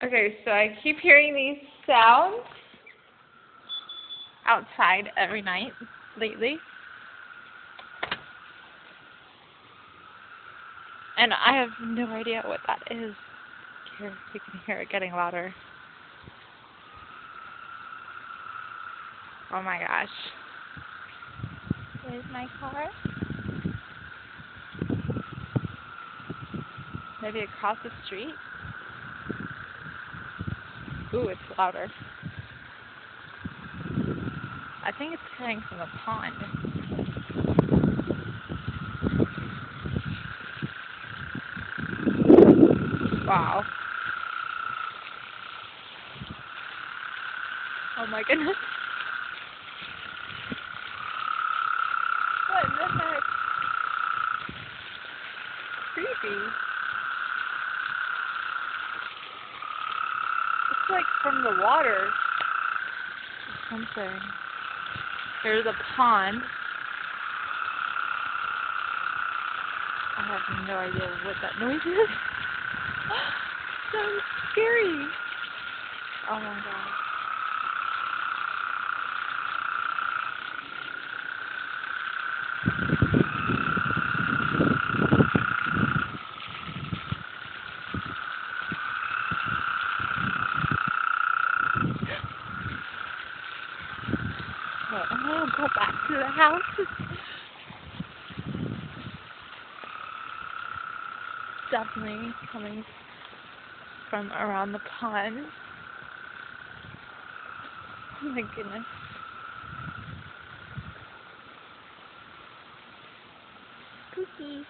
Okay, so I keep hearing these sounds outside every night lately. And I have no idea what that is. Here, you can hear it getting louder. Oh my gosh. There's my car. Maybe across the street? Ooh, it's louder. I think it's coming from the pond. Wow. Oh my goodness. What in the heck? Creepy. It's like from the water or something. There's a pond. I have no idea what that noise is. So scary. Oh my god. Well, I'm gonna go back to the house. Definitely coming from around the pond. Oh my goodness. Spooky.